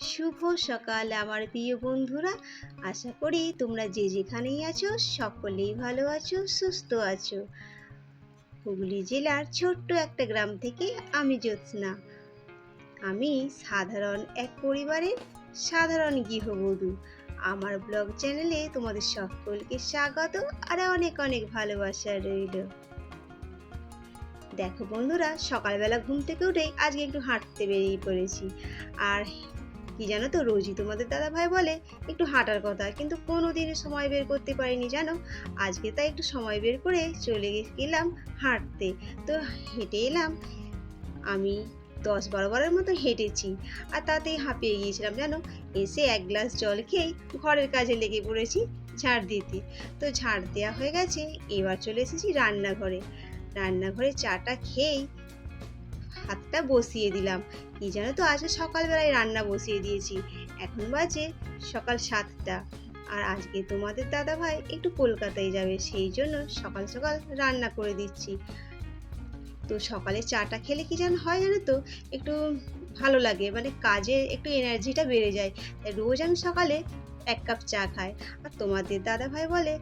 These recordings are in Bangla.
শুভ সকাল আমার প্রিয় বন্ধুরা। আশা করি তোমরা যে যেখানেই আছো সকলেই ভালো আছো, সুস্থ আছো। হুগলি জেলার ছোট্ট একটা গ্রাম থেকে আমি জ্যোৎস্না। আমি সাধারণ এক পরিবারের সাধারণ গৃহবধূ। আমার ব্লগ চ্যানেলে তোমাদের সকলকে স্বাগত আর অনেক অনেক ভালোবাসা রইল। দেখো বন্ধুরা, সকালবেলা ঘুম থেকে উঠেই আজকে একটু হাঁটতে বেরিয়ে পড়েছি। আর কি জানো তো, রোজই তোমাদের দাদা ভাই বলে একটু হাঁটার কথা, কিন্তু কোনোদিনই সময় বের করতে পারিনি জানো। আজকে তাই একটু সময় বের করে চলে গেলাম হাঁটতে। তো হেঁটে এলাম, আমি 10-12 বারের মতো হেঁটেছি আর তাতেই হাঁপিয়ে গিয়েছিলাম জানো। এসে এক গ্লাস জল খেয়েই ঘরের কাজে লেগে পড়েছি ঝাড় দিতে। তো ঝাড় দেওয়া হয়ে গেছে, এবার চলে এসেছি রান্নাঘরে চাটা খেয়েই হাতটা বসিয়ে দিলাম। কি জানো তো, আজকে সকালবেলায় রান্না বসিয়ে দিয়েছি। এখন বাজে সকাল 7টা। আর আজকে তোমাদের দাদা ভাই একটু কলকাতায় যাবে, সেই জন্য সকাল সকাল রান্না করে দিচ্ছি। তো সকালে চাটা খেলে কি যেন হয় জানো তো, একটু ভালো লাগে, মানে কাজে একটু এনার্জিটা বেড়ে যায়। তাই রোজ আমি সকালে 1 কাপ চা খাই। আর তোমাদের দাদা ভাই বলে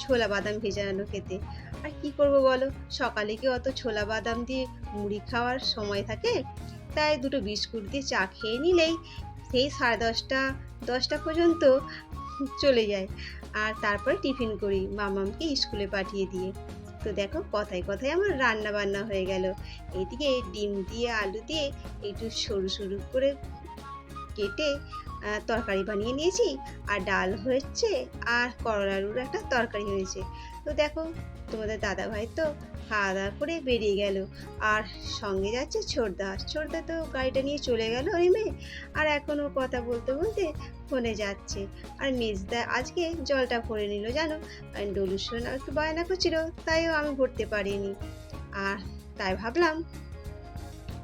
ছোলা বাদাম ভেজানো খেতে। আর কি করব বলো, সকালে কি অত ছোলা বাদাম দিয়ে মুড়ি খাওয়ার সময় থাকে? তাই দুটো বিস্কুট দিয়ে চা খেয়ে নিলেই সেই 10:30 পর্যন্ত চলে যায়। আর তারপরে টিফিন করি মামামকে স্কুলে পাঠিয়ে দিয়ে। তো দেখো, কথায় কথায় আমার রান্না বান্না হয়ে গেল। এদিকে ডিম দিয়ে আলু দিয়ে একটু সরু সরু করে কেটে তরকারি বানিয়ে নিয়েছি। আর ডাল হয়েছে, আর করলা আলুর একটা তরকারি হয়েছে। তো দেখো, তোমাদের দাদা ভাই তো খাওয়া দাওয়া করে বেরিয়ে গেল। আর সঙ্গে যাচ্ছে ছোটদা তো গাড়িটা নিয়ে চলে গেল নেমে। আর এখনও কথা বলতে বলতে ফোনে যাচ্ছে। আর মেজদা আজকে জলটা ভরে নিল জানো। আর ডলুর সোনা একটু বায়না করছিল, তাইও আমি ভরতে পারিনি। আর তাই ভাবলাম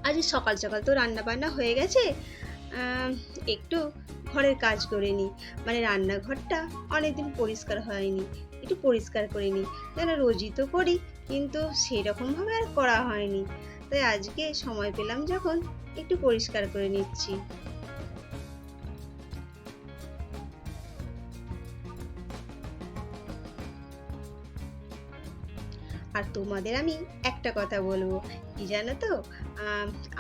আজ সকাল সকাল তো রান্না বান্না হয়ে গেছে, একটু ঘরের কাজ করে নিই। মানে রান্নাঘরটা অনেকদিন পরিষ্কার হয়নি, একটু পরিষ্কার করে নিই। যেন রোজই তো করি, কিন্তু সেরকমভাবে আর করা হয়নি। তাই আজকে সময় পেলাম যখন একটু পরিষ্কার করে নিচ্ছি। আর তোমাদের আমি একটা কথা বলবো, কি জানো তো,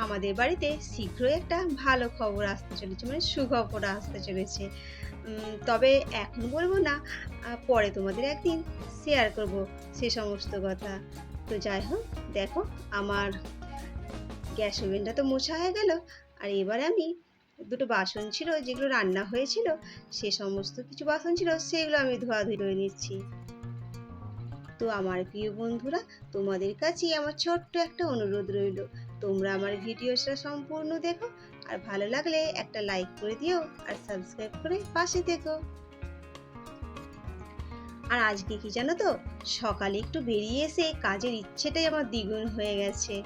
আমাদের বাড়িতে শীঘ্রই একটা ভালো খবর আসতে চলেছে, মানে সুখবর আসতে চলেছে। তবে এখন বলবো না, পরে তোমাদের একদিন শেয়ার করব সে সমস্ত কথা। তো যাই হোক, দেখো আমার গ্যাস ওভেনটা তো মোছা হয়ে গেল। আর এবারে আমি দুটো বাসন ছিল যেগুলো রান্না হয়েছিল, সে সমস্ত কিছু বাসন ছিল সেগুলো আমি ধোয়াধুয়ি করে নিচ্ছি। তো আমার প্রিয় বন্ধুরা, তোমাদের কাছেই আমার ছোট্ট একটা অনুরোধ রইল, তোমরা আমার ভিডিওটা সম্পূর্ণ দেখো। আর ভালো লাগলে একটা লাইক করে দিও আর সাবস্ক্রাইব করে পাশে থেকো। আর আজকে কি জানো তো, সকালে একটু বেরিয়ে এসে কাজের ইচ্ছেটাই আমার দ্বিগুণ হয়ে গেছে।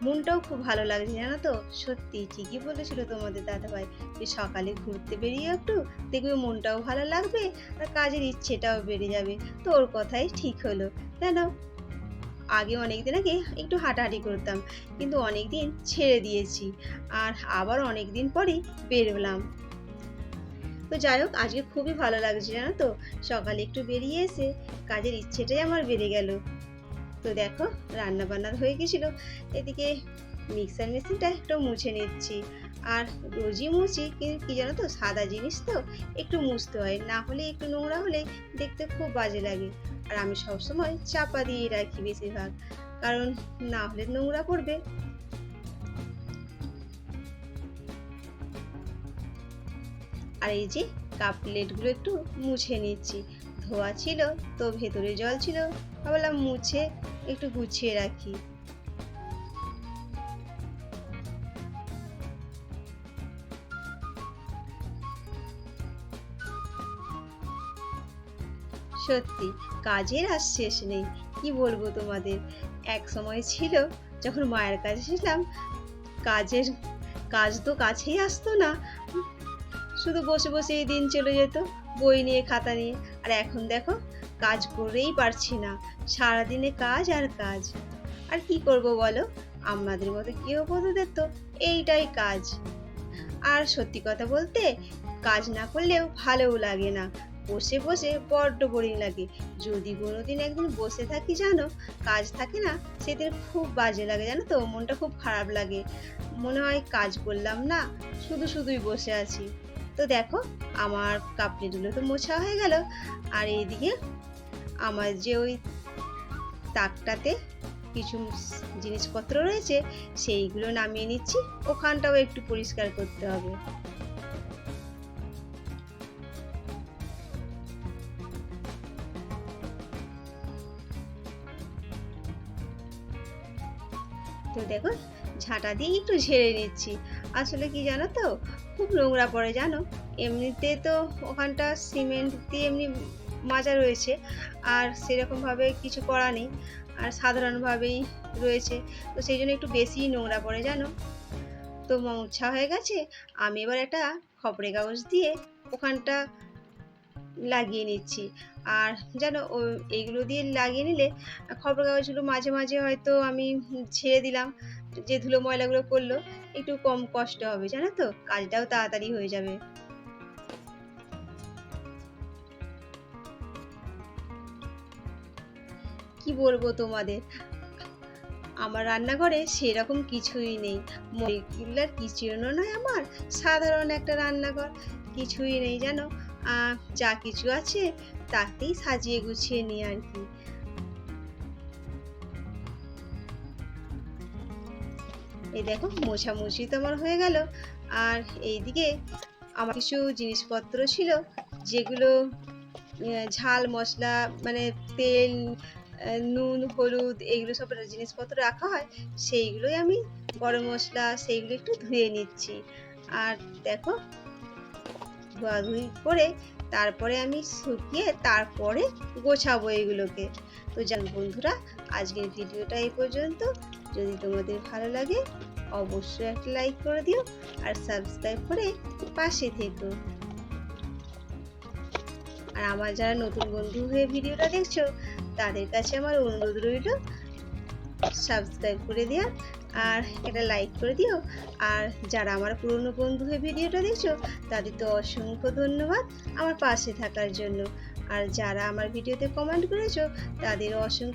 মনটাও খুব ভালো লাগছে জানো তো। সত্যি ঠিকই বলেছিল তোমাদের দাদাভাই, যে সকালে ঘুরতে বেরিয়ে একটু দেখবে মনটাও ভালো লাগবে আর কাজের ইচ্ছেটাও বেড়ে যাবে। তো ওর কথাই ঠিক হলো জানো। আগে অনেকদিন আগে একটু হাঁটাহাঁটি করতাম, কিন্তু অনেকদিন ছেড়ে দিয়েছি। আর আবার অনেকদিন পরেই বেরোলাম। তো যাই হোক, আজকে খুবই ভালো লাগছে জানো তো, সকালে একটু বেরিয়ে এসে কাজের ইচ্ছেটাই আমার বেড়ে গেল। তো দেখো, রান্না বান্নার হয়ে গেছিলো, এদিকে মিক্সার মেশিনটা একটু মুছে নিচ্ছি। আর রোজই মুছি, কিন্তু কি জানো তো, সাদা জিনিস তো একটু মুছতে হয়, না হলে একটু নোংরা হলে দেখতে খুব বাজে লাগে। আর আমি সবসময় চাপা দিয়ে রাখি বেশিরভাগ, কারণ না হলে নোংরা পড়বে। আর এই যে কাপ প্লেটগুলো একটু মুছে নিচ্ছি, ধোয়া ছিল তো ভেতরে জল ছিল, ভাবলাম মুছে একটু গুছিয়ে রাখি। সত্যি কাজের আর শেষ নেই, কি বলবো তোমাদের। এক সময় ছিল যখন মায়ের কাছে ছিলাম, কাজের কাজ তো কাছেই আসতো না, শুধু বসে বসেই দিন চলে যেত বই নিয়ে খাতা নিয়ে। আর এখন দেখো, কাজ করেই পারছি না, সারাদিনে কাজ আর কাজ। আর কি করব বলো, আমাদের মতো গৃহবধূদের তো এইটাই কাজ। আর সত্যি কথা বলতে কাজ না করলেও ভালোও লাগে না, বসে বসে বড্ড বোরিং লাগে। যদি কোনোদিন একদিন বসে থাকি জানো, কাজ থাকে না, সেদিন খুব বাজে লাগে জানো তো, মনটা খুব খারাপ লাগে, মনে হয় কাজ করলাম না, শুধু শুধুই বসে আছি। তো দেখো আমার কাপ প্লেটগুলো তো মোছা হয়ে গেল, আর এইদিকে আমার যে ওই তাকটাতে কিছু জিনিসপত্র রয়েছে সেইগুলো নামিয়ে নিচ্ছি, ওখানটাও একটু পরিষ্কার করতে হবে। তো দেখো ঝাঁটা দিয়ে একটু ঝেড়ে নিচ্ছি, আসলে কি জানো তো খুব নোংরা পড়ে জানো, এমনিতে তো ওখানটা সিমেন্ট দিয়ে এমনি মাজা রয়েছে, আর সেরকমভাবে কিছু করা নেই, আর সাধারণভাবেই রয়েছে, তো সেই জন্য একটু বেশিই নোংরা পড়ে জানো। তো মোছা হয়ে গেছে, আমি এবার একটা খবরের কাগজ দিয়ে ওখানটা লাগিয়ে নিচ্ছি। আর জানো এইগুলো দিয়ে লাগিয়ে নিলে খবরের কাগজগুলো মাঝে মাঝে হয়তো আমি ছেড়ে দিলাম, যে ধুলো ময়লাগুলো পড়লো, একটু কম কষ্ট হবে জানো তো, কাজটাও তাড়াতাড়ি হয়ে যাবে। কি বলবো তোমাদের, আমার রান্নাঘরে সেরকম কিছুই নেই, মডিউলার কিচেনও নয় আমার, সাধারণ একটা রান্নাঘর, কিছুই নেই জানো। যা কিছু আছে তাতেই সাজিয়ে গুছিয়ে নিই আর কি। এই দেখো মোছামুছি তো আমার হয়ে গেল, আর এইদিকে আমার কিছু জিনিসপত্র ছিল যেগুলো ঝাল মশলা মানে তেল, নুন হলুদ এগুলো সব জিনিসপত্র রাখা হয়, সেইগুলোই আমি গরম মশলা সেইগুলো একটু ধুয়ে নিচ্ছি। আর দেখো ধোয়াধুয়ি করে তারপরে আমি শুকিয়ে তারপরে গোছাবো এগুলোকে। তো জানো বন্ধুরা, আজকের ভিডিওটা এই পর্যন্ত, যদি তোমাদের ভালো লাগে অবশ্যই একটা লাইক করে দিও, আর সাবস্ক্রাইব করে পাশে থেকো। আর আমার যারা নতুন বন্ধু হয়ে ভিডিওটা দেখছো তাদের কাছে আমার অনুরোধ রইল সাবস্ক্রাইব করে দেওয়ার, আর একটা লাইক করে দিও। আর যারা আমার পুরনো বন্ধু হয়ে ভিডিওটা দেখছো তাদের তো অসংখ্য ধন্যবাদ আমার পাশে থাকার জন্য, আর যারা আমার ভিডিওতে কমেন্ট করেছো তাদের অসংখ্য